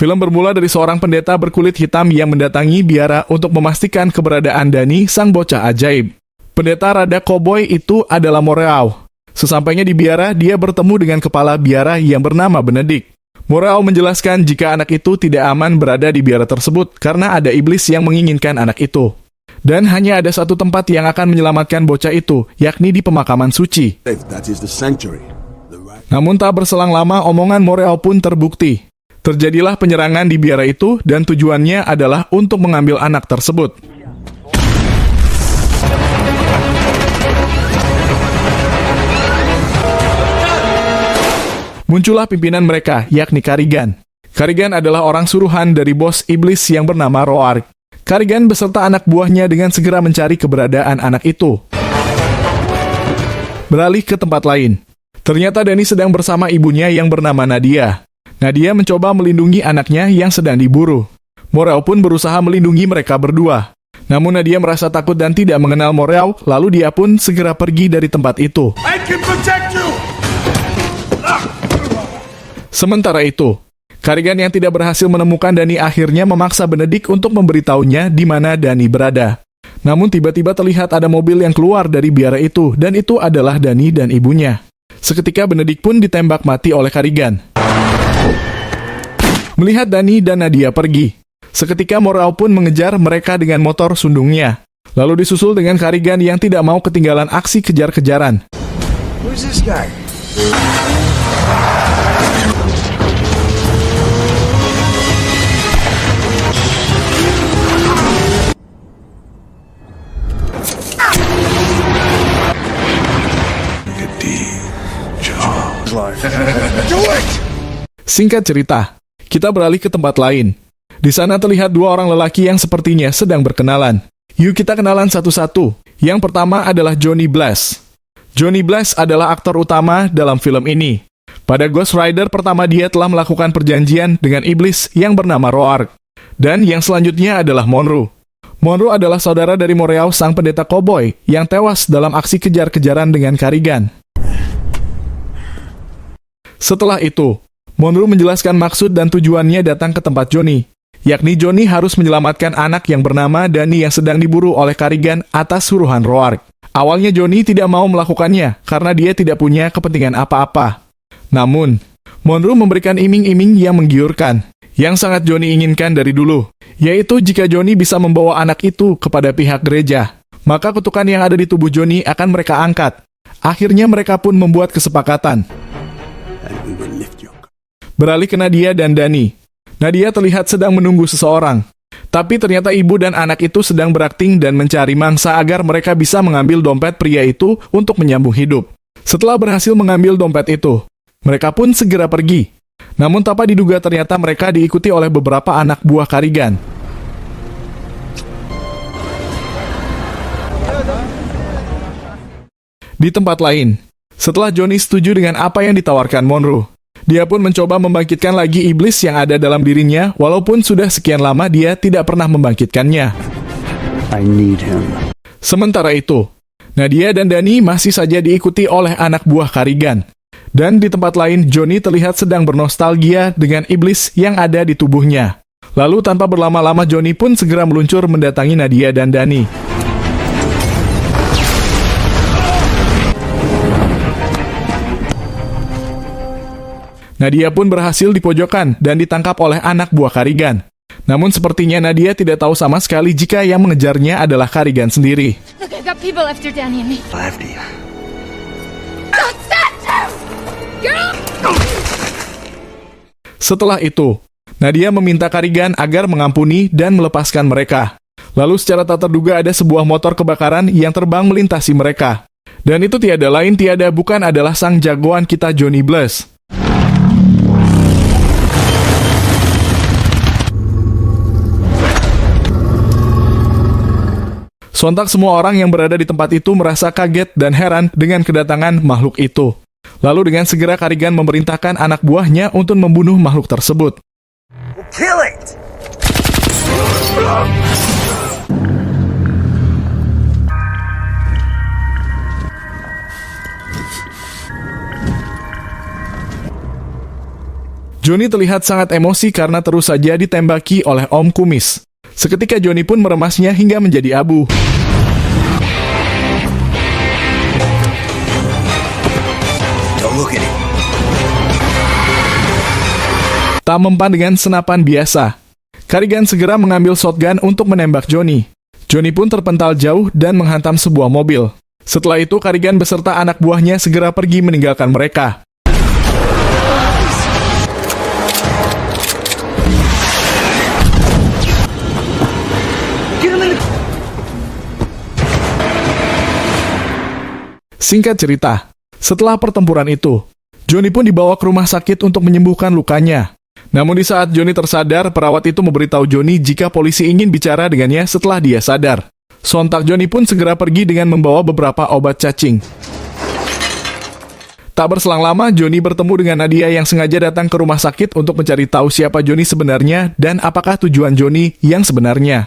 Film bermula dari seorang pendeta berkulit hitam yang mendatangi biara untuk memastikan keberadaan Danny, sang bocah ajaib. Pendeta rada koboi itu adalah Moreau. Sesampainya di biara, dia bertemu dengan kepala biara yang bernama Benedict. Moreau menjelaskan jika anak itu tidak aman berada di biara tersebut karena ada iblis yang menginginkan anak itu. Dan hanya ada satu tempat yang akan menyelamatkan bocah itu, yakni di pemakaman suci. Namun tak berselang lama, omongan Moreau pun terbukti. Terjadilah penyerangan di biara itu dan tujuannya adalah untuk mengambil anak tersebut. Muncullah pimpinan mereka, yakni Karigan. Karigan adalah orang suruhan dari bos iblis yang bernama Roark. Karigan beserta anak buahnya dengan segera mencari keberadaan anak itu. Beralih ke tempat lain. Ternyata Danny sedang bersama ibunya yang bernama Nadia. Nadia mencoba melindungi anaknya yang sedang diburu. Moreau pun berusaha melindungi mereka berdua. Namun Nadia merasa takut dan tidak mengenal Moreau, lalu dia pun segera pergi dari tempat itu. Sementara itu, Karigan yang tidak berhasil menemukan Danny akhirnya memaksa Benedict untuk memberitahunya di mana Danny berada. Namun tiba-tiba terlihat ada mobil yang keluar dari biara itu, dan itu adalah Danny dan ibunya. Seketika Benedict pun ditembak mati oleh Karigan. Melihat Danny dan Nadia pergi, seketika Moreau pun mengejar mereka dengan motor sundungnya. Lalu disusul dengan Karigan yang tidak mau ketinggalan aksi kejar-kejaran. Who's this guy? Singkat cerita, kita beralih ke tempat lain. Di sana terlihat dua orang lelaki yang sepertinya sedang berkenalan. Yuk kita kenalan satu-satu. Yang pertama adalah Johnny Blaze. Johnny Blaze adalah aktor utama dalam film ini. Pada Ghost Rider pertama dia telah melakukan perjanjian dengan iblis yang bernama Roark. Dan yang selanjutnya adalah Monroe. Monroe adalah saudara dari Moreau, sang pendeta koboi yang tewas dalam aksi kejar-kejaran dengan Karigan. Setelah itu, Monroe menjelaskan maksud dan tujuannya datang ke tempat Johnny, yakni Johnny harus menyelamatkan anak yang bernama Danny yang sedang diburu oleh Karigan atas suruhan Roark. Awalnya Johnny tidak mau melakukannya karena dia tidak punya kepentingan apa-apa. Namun, Monroe memberikan iming-iming yang menggiurkan, yang sangat Johnny inginkan dari dulu, yaitu jika Johnny bisa membawa anak itu kepada pihak gereja, maka kutukan yang ada di tubuh Johnny akan mereka angkat. Akhirnya mereka pun membuat kesepakatan. Beralih ke Nadia dan Danny. Nadia terlihat sedang menunggu seseorang. Tapi ternyata ibu dan anak itu sedang berakting dan mencari mangsa agar mereka bisa mengambil dompet pria itu untuk menyambung hidup. Setelah berhasil mengambil dompet itu, mereka pun segera pergi. Namun tanpa diduga ternyata mereka diikuti oleh beberapa anak buah Karigan. Di tempat lain, setelah Johnny setuju dengan apa yang ditawarkan Monroe, dia pun mencoba membangkitkan lagi iblis yang ada dalam dirinya, walaupun sudah sekian lama dia tidak pernah membangkitkannya. I need him. Sementara itu, Nadia dan Danny masih saja diikuti oleh anak buah Karigan. Dan di tempat lain, Johnny terlihat sedang bernostalgia dengan iblis yang ada di tubuhnya. Lalu tanpa berlama-lama, Johnny pun segera meluncur mendatangi Nadia dan Danny. Nadia pun berhasil dipojokkan dan ditangkap oleh anak buah Karigan. Namun sepertinya Nadia tidak tahu sama sekali jika yang mengejarnya adalah Karigan sendiri. Look, I've got people after Danny and me. Setelah itu, Nadia meminta Karigan agar mengampuni dan melepaskan mereka. Lalu secara tak terduga ada sebuah motor kebakaran yang terbang melintasi mereka. Dan itu tiada lain tiada bukan adalah sang jagoan kita Johnny Blaze. Sontak semua orang yang berada di tempat itu merasa kaget dan heran dengan kedatangan makhluk itu. Lalu dengan segera Karigan memerintahkan anak buahnya untuk membunuh makhluk tersebut. Kill it! Johnny terlihat sangat emosi karena terus saja ditembaki oleh Om Kumis. Seketika Johnny pun meremasnya hingga menjadi abu. Don't look at him. Tak mempan dengan senapan biasa, Carrigan segera mengambil shotgun untuk menembak Johnny. Johnny pun terpental jauh dan menghantam sebuah mobil. Setelah itu, Carrigan beserta anak buahnya segera pergi meninggalkan mereka. Singkat cerita, setelah pertempuran itu, Johnny pun dibawa ke rumah sakit untuk menyembuhkan lukanya. Namun di saat Johnny tersadar, perawat itu memberitahu Johnny jika polisi ingin bicara dengannya setelah dia sadar. Sontak Johnny pun segera pergi dengan membawa beberapa obat cacing. Tak berselang lama, Johnny bertemu dengan Nadia yang sengaja datang ke rumah sakit untuk mencari tahu siapa Johnny sebenarnya dan apakah tujuan Johnny yang sebenarnya.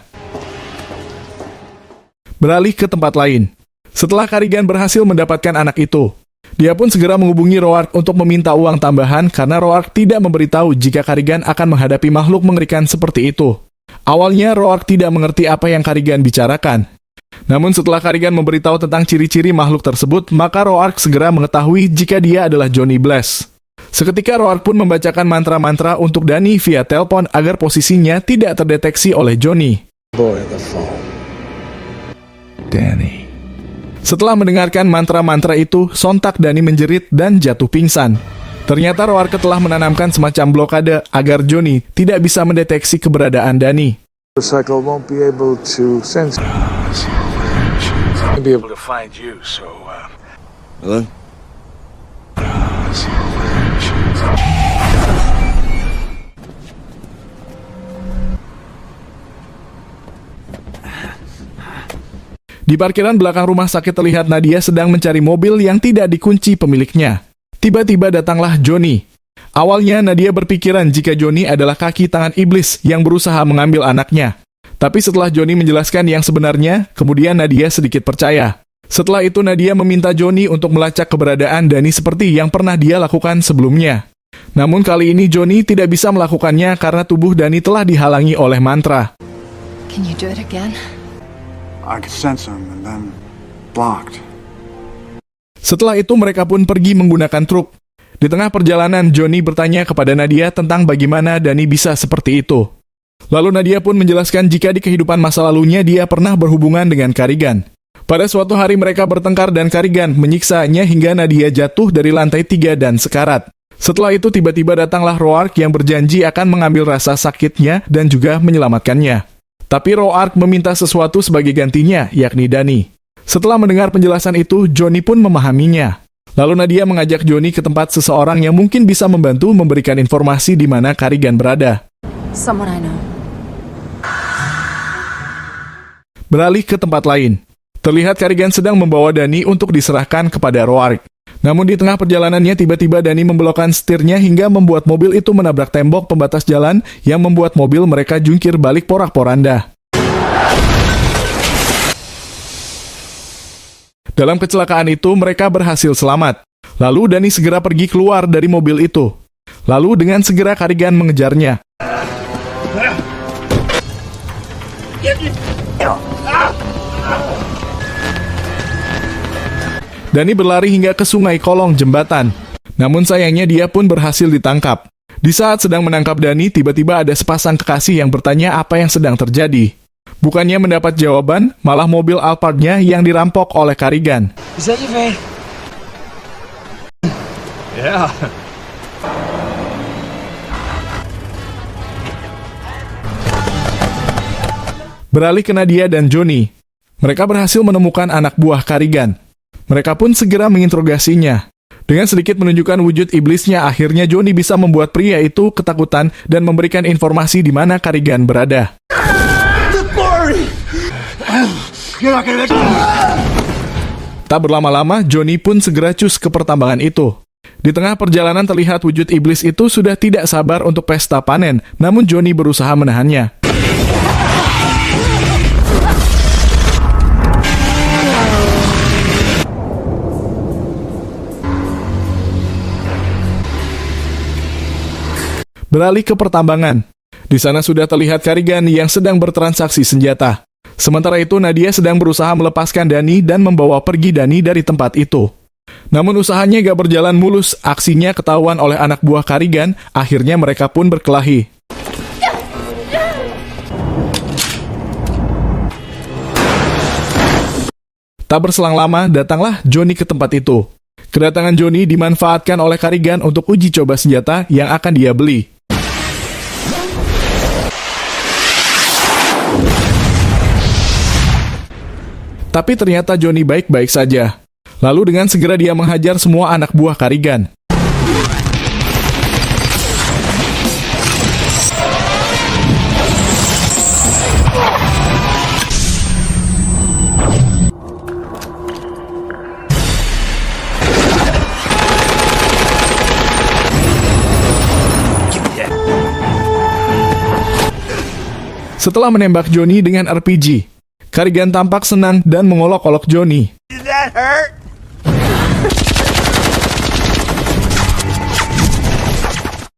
Beralih ke tempat lain. Setelah Carrigan berhasil mendapatkan anak itu, dia pun segera menghubungi Roark untuk meminta uang tambahan karena Roark tidak memberitahu jika Carrigan akan menghadapi makhluk mengerikan seperti itu. Awalnya Roark tidak mengerti apa yang Carrigan bicarakan. Namun setelah Carrigan memberitahu tentang ciri-ciri makhluk tersebut, maka Roark segera mengetahui jika dia adalah Johnny Blaze. Seketika Roark pun membacakan mantra-mantra untuk Danny via telepon agar posisinya tidak terdeteksi oleh Johnny. Boy at the phone. Danny. Setelah mendengarkan mantra-mantra itu, sontak Danny menjerit dan jatuh pingsan. Ternyata Roark telah menanamkan semacam blokade agar Johnny tidak bisa mendeteksi keberadaan Danny. The cycle won't be able to sense. I'll be able to find you, so, Hello? Di parkiran belakang rumah sakit terlihat Nadia sedang mencari mobil yang tidak dikunci pemiliknya. Tiba-tiba datanglah Johnny. Awalnya Nadia berpikiran jika Johnny adalah kaki tangan iblis yang berusaha mengambil anaknya. Tapi setelah Johnny menjelaskan yang sebenarnya, kemudian Nadia sedikit percaya. Setelah itu Nadia meminta Johnny untuk melacak keberadaan Danny seperti yang pernah dia lakukan sebelumnya. Namun kali ini Johnny tidak bisa melakukannya karena tubuh Danny telah dihalangi oleh mantra. Can you do it again? I could sense him and then blocked. Setelah itu mereka pun pergi menggunakan truk. Di tengah perjalanan, Johnny bertanya kepada Nadia tentang bagaimana Danny bisa seperti itu. Lalu Nadia pun menjelaskan jika di kehidupan masa lalunya dia pernah berhubungan dengan Carrigan. Pada suatu hari mereka bertengkar dan Carrigan menyiksanya hingga Nadia jatuh dari lantai 3 dan sekarat. Setelah itu tiba-tiba datanglah Roark yang berjanji akan mengambil rasa sakitnya dan juga menyelamatkannya. Tapi Roark meminta sesuatu sebagai gantinya, yakni Danny. Setelah mendengar penjelasan itu, Johnny pun memahaminya. Lalu Nadia mengajak Johnny ke tempat seseorang yang mungkin bisa membantu memberikan informasi di mana Carrigan berada. Someone I know. Beralih ke tempat lain. Terlihat Carrigan sedang membawa Danny untuk diserahkan kepada Roark. Namun di tengah perjalanannya tiba-tiba Danny membelokkan setirnya hingga membuat mobil itu menabrak tembok pembatas jalan yang membuat mobil mereka jungkir balik porak-poranda. Dalam kecelakaan itu mereka berhasil selamat. Lalu Danny segera pergi keluar dari mobil itu. Lalu dengan segera Carrigan mengejarnya. Danny berlari hingga ke sungai kolong jembatan. Namun sayangnya dia pun berhasil ditangkap. Di saat sedang menangkap Danny, tiba-tiba ada sepasang kekasih yang bertanya apa yang sedang terjadi. Bukannya mendapat jawaban, malah mobil Alphard-nya yang dirampok oleh Carrigan. Is that your van? Yeah. Beralih ke Nadia dan Johnny. Mereka berhasil menemukan anak buah Carrigan. Mereka pun segera menginterogasinya. Dengan sedikit menunjukkan wujud iblisnya, akhirnya Johnny bisa membuat pria itu ketakutan dan memberikan informasi di mana Carrigan berada. Tak berlama-lama, Johnny pun segera cus ke pertambangan itu. Di tengah perjalanan terlihat wujud iblis itu sudah tidak sabar untuk pesta panen, namun Johnny berusaha menahannya. beralih ke pertambangan. Di sana sudah terlihat Carrigan yang sedang bertransaksi senjata. Sementara itu Nadia sedang berusaha melepaskan Danny dan membawa pergi Danny dari tempat itu. Namun usahanya gak berjalan mulus, aksinya ketahuan oleh anak buah Carrigan, akhirnya mereka pun berkelahi. Tak berselang lama, datanglah Johnny ke tempat itu. Kedatangan Johnny dimanfaatkan oleh Carrigan untuk uji coba senjata yang akan dia beli. Tapi ternyata Johnny baik-baik saja. Lalu dengan segera dia menghajar semua anak buah Carrigan. Setelah menembak Johnny dengan RPG, Carrigan tampak senang dan mengolok-olok Johnny. Did that hurt?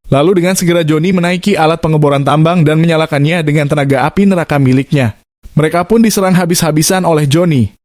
Lalu dengan segera Johnny menaiki alat pengeboran tambang dan menyalakannya dengan tenaga api neraka miliknya. Mereka pun diserang habis-habisan oleh Johnny.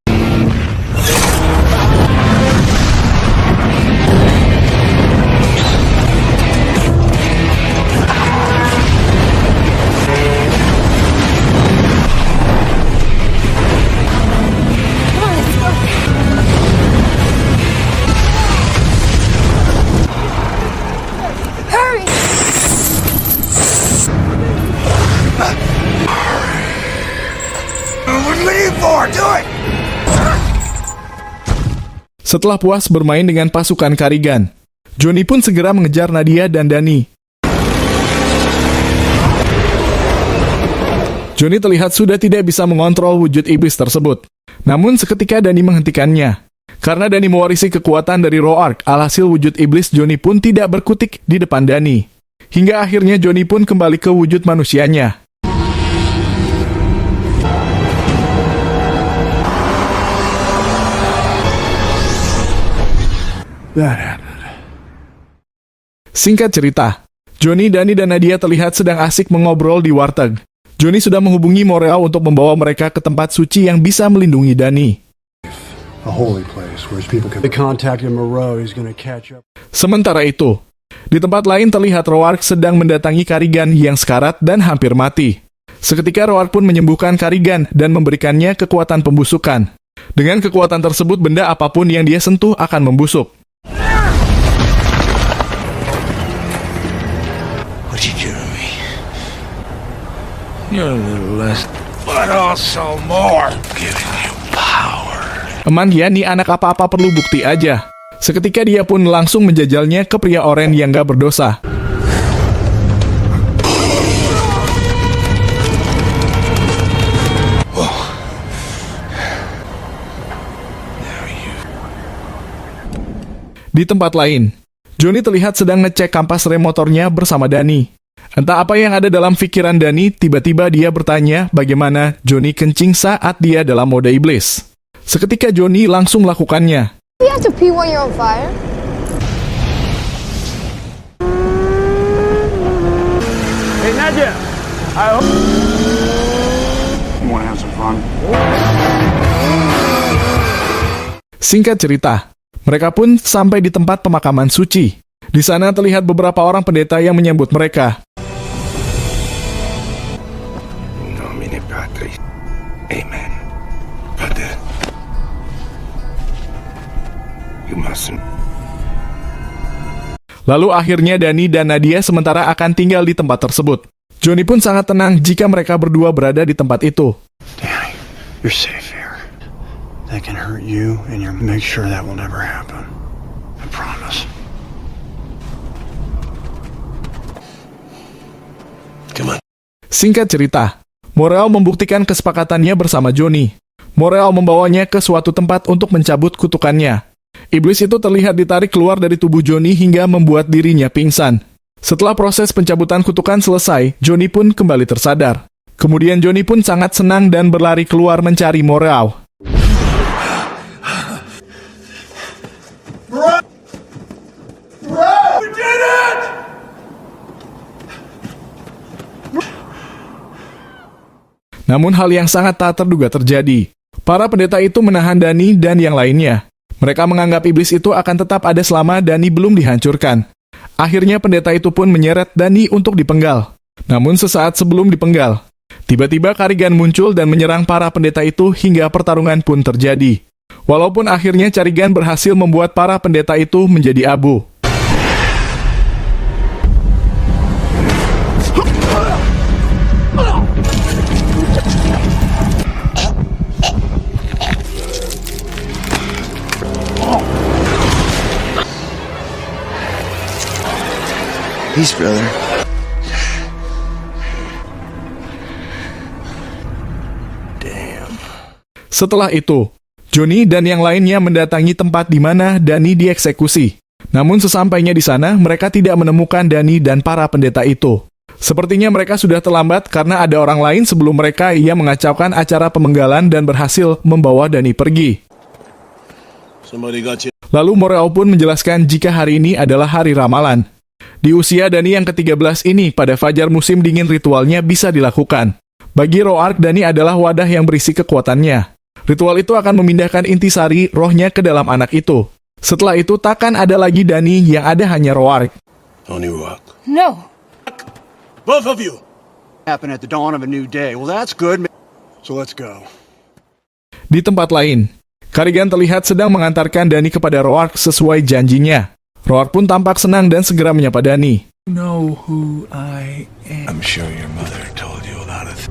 Setelah puas bermain dengan pasukan Carrigan, Johnny pun segera mengejar Nadia dan Danny. Johnny terlihat sudah tidak bisa mengontrol wujud iblis tersebut. Namun seketika Danny menghentikannya. Karena Danny mewarisi kekuatan dari Roark, alhasil wujud iblis Johnny pun tidak berkutik di depan Danny. Hingga akhirnya Johnny pun kembali ke wujud manusianya. Singkat cerita, Johnny, Danny, dan Nadia terlihat sedang asik mengobrol di warteg. Johnny sudah menghubungi Morel untuk membawa mereka ke tempat suci yang bisa melindungi Danny. A holy place where people can contact Moreau. He's gonna catch up. Sementara itu, di tempat lain terlihat Roark sedang mendatangi Carrigan yang sekarat dan hampir mati. Seketika Roark pun menyembuhkan Carrigan dan memberikannya kekuatan pembusukan. Dengan kekuatan tersebut, benda apapun yang dia sentuh akan membusuk. What'd you do to me? You're a little less, but also more. Giving you power. Eman Yani anak apa-apa perlu bukti aja. Seketika dia pun langsung menjajalnya ke pria oren yang gak berdosa. Di tempat lain, Johnny terlihat sedang ngecek kampas rem motornya bersama Danny. Entah apa yang ada dalam pikiran Danny, tiba-tiba dia bertanya bagaimana Johnny kencing saat dia dalam mode iblis. Seketika Johnny langsung melakukannya. You have to pee when you're on fire? Hey, Nadia! You wanna have some fun? Singkat cerita, mereka pun sampai di tempat pemakaman suci. Di sana terlihat beberapa orang pendeta yang menyambut mereka. Nomine Patris. Amen. Pater. You mustn't. Lalu akhirnya Danny dan Nadia sementara akan tinggal di tempat tersebut. Johnny pun sangat tenang jika mereka berdua berada di tempat itu. Danny, you're safe here. They can hurt you, and you make sure that will never happen. I promise. Come on. Singkat cerita, Morel membuktikan kesepakatannya bersama Johnny. Morel membawanya ke suatu tempat untuk mencabut kutukannya. Iblis itu terlihat ditarik keluar dari tubuh Johnny hingga membuat dirinya pingsan. Setelah proses pencabutan kutukan selesai, Johnny pun kembali tersadar. Kemudian Johnny pun sangat senang dan berlari keluar mencari Morel. Namun hal yang sangat tak terduga terjadi. Para pendeta itu menahan Dani dan yang lainnya. Mereka menganggap iblis itu akan tetap ada selama Dani belum dihancurkan. Akhirnya pendeta itu pun menyeret Dani untuk dipenggal. Namun sesaat sebelum dipenggal, tiba-tiba Karigan muncul dan menyerang para pendeta itu hingga pertarungan pun terjadi. Walaupun akhirnya Karigan berhasil membuat para pendeta itu menjadi abu. Peace, brother. Setelah itu, Johnny dan yang lainnya mendatangi tempat di mana Dani dieksekusi. Namun sesampainya di sana, mereka tidak menemukan Dani dan para pendeta itu. Sepertinya mereka sudah terlambat karena ada orang lain sebelum mereka yang mengacaukan acara pemenggalan dan berhasil membawa Dani pergi. Lalu Morel pun menjelaskan jika hari ini adalah hari ramalan. Di usia Dani yang ke-13 ini, pada fajar musim dingin ritualnya bisa dilakukan. Bagi Roark, Dani adalah wadah yang berisi kekuatannya. Ritual itu akan memindahkan intisari rohnya ke dalam anak itu. Setelah itu takkan ada lagi Dani, yang ada hanya Roark. Only Rock. No. Both of you! Happen at the dawn of a new day. Well, that's good. So let's go. Di tempat lain, Karigan terlihat sedang mengantarkan Dani kepada Roark sesuai janjinya. Roark pun tampak senang dan segera menyapa Dani. Know who I am. I'm sure your mother told you a lot of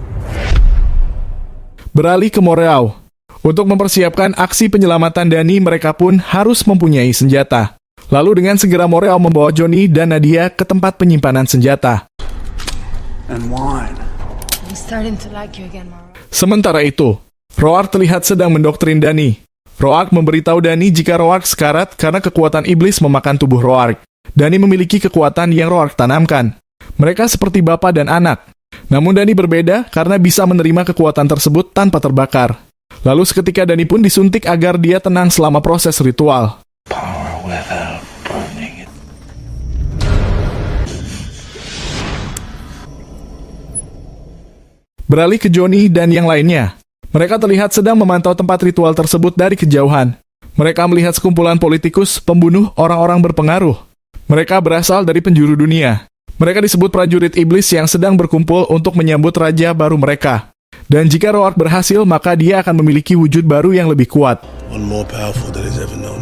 Beralih ke Moreau. Untuk mempersiapkan aksi penyelamatan Dani, mereka pun harus mempunyai senjata. Lalu dengan segera Moreau membawa Johnny dan Nadia ke tempat penyimpanan senjata. And wine. I'm starting to like you again, Mara. Sementara itu, Roark terlihat sedang mendoktrin Dani. Roark memberitahu Dani jika Roark sekarat karena kekuatan iblis memakan tubuh Roark. Dani memiliki kekuatan yang Roark tanamkan. Mereka seperti bapak dan anak. Namun Dani berbeda karena bisa menerima kekuatan tersebut tanpa terbakar. Lalu seketika Dani pun disuntik agar dia tenang selama proses ritual. power without burning it. Beralih ke Johnny dan yang lainnya. Mereka terlihat sedang memantau tempat ritual tersebut dari kejauhan. Mereka melihat sekumpulan politikus, pembunuh, orang-orang berpengaruh. Mereka berasal dari penjuru dunia. Mereka disebut prajurit iblis yang sedang berkumpul untuk menyambut raja baru mereka. Dan jika Roark berhasil, maka dia akan memiliki wujud baru yang lebih kuat. One more powerful than is ever known.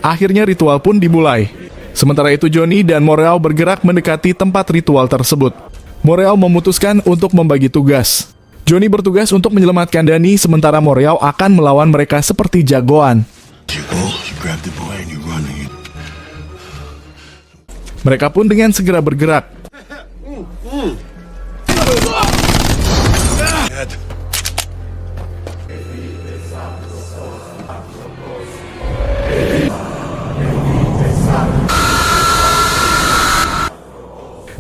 Akhirnya ritual pun dimulai. Sementara itu Johnny dan Moreau bergerak mendekati tempat ritual tersebut. Moreau memutuskan untuk membagi tugas. Johnny bertugas untuk menyelamatkan Dani, sementara Moreau akan melawan mereka seperti jagoan. You go, you grab the boy and you run. Mereka pun dengan segera bergerak.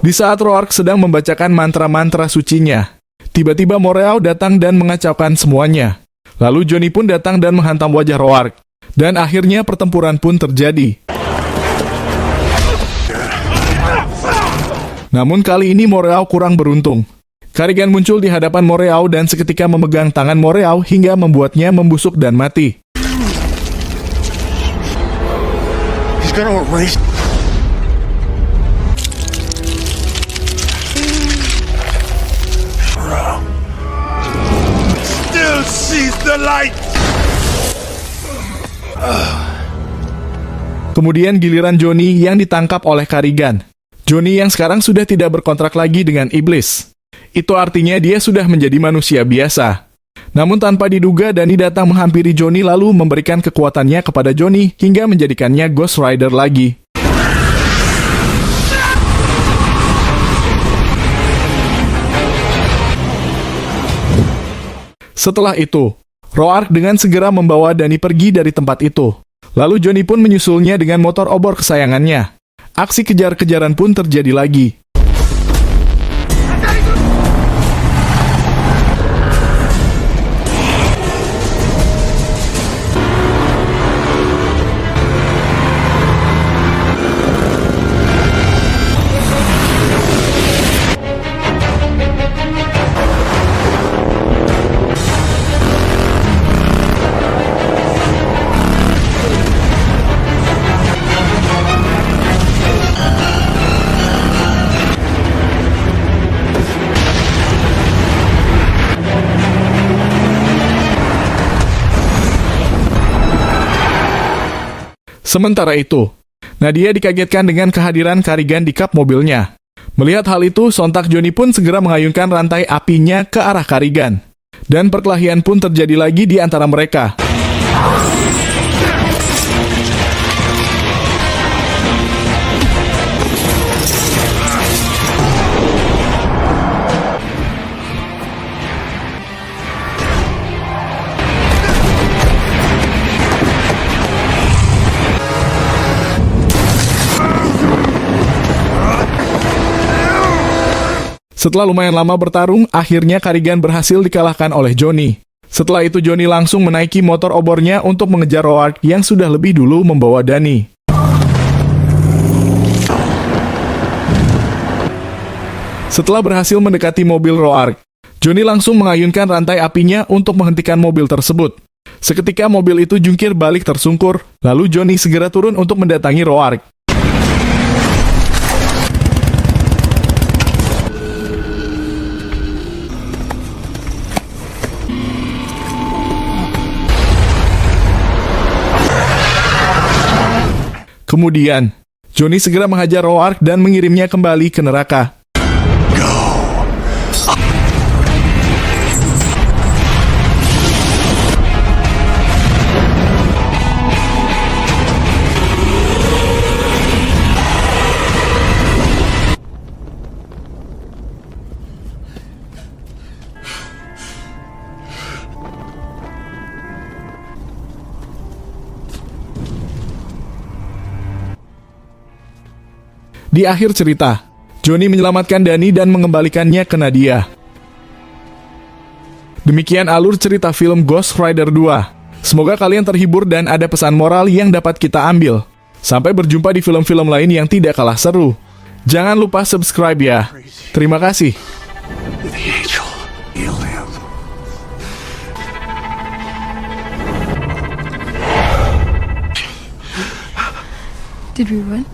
Di saat Roark sedang membacakan mantra-mantra sucinya, tiba-tiba Moreau datang dan mengacaukan semuanya. Lalu Johnny pun datang dan menghantam wajah Roark. Dan akhirnya pertempuran pun terjadi. Namun kali ini Moreau kurang beruntung. Karigan muncul di hadapan Moreau dan seketika memegang tangan Moreau hingga membuatnya membusuk dan mati. He's gonna erase. Still sees the light! Kemudian giliran Johnny yang ditangkap oleh Karigan. Johnny yang sekarang sudah tidak berkontrak lagi dengan iblis. Itu artinya dia sudah menjadi manusia biasa. Namun tanpa diduga, Dani datang menghampiri Johnny lalu memberikan kekuatannya kepada Johnny hingga menjadikannya Ghost Rider lagi. Setelah itu, Roark dengan segera membawa Dani pergi dari tempat itu. Lalu Johnny pun menyusulnya dengan motor obor kesayangannya. Aksi kejar-kejaran pun terjadi lagi. Sementara itu, Nadia dikagetkan dengan kehadiran Karigan di kap mobilnya. Melihat hal itu, sontak Johnny pun segera mengayunkan rantai apinya ke arah Karigan. Dan perkelahian pun terjadi lagi di antara mereka. Setelah lumayan lama bertarung, akhirnya Karigan berhasil dikalahkan oleh Johnny. Setelah itu Johnny langsung menaiki motor obornya untuk mengejar Roark yang sudah lebih dulu membawa Danny. Setelah berhasil mendekati mobil Roark, Johnny langsung mengayunkan rantai apinya untuk menghentikan mobil tersebut. Seketika mobil itu jungkir balik tersungkur, lalu Johnny segera turun untuk mendatangi Roark. Kemudian, Johnny segera menghajar Roark dan mengirimnya kembali ke neraka. Di akhir cerita, Johnny menyelamatkan Danny dan mengembalikannya ke Nadia. Demikian alur cerita film Ghost Rider 2. Semoga kalian terhibur dan ada pesan moral yang dapat kita ambil. Sampai berjumpa di film-film lain yang tidak kalah seru. Jangan lupa subscribe ya. Terima kasih. The angel, you live. Did we win?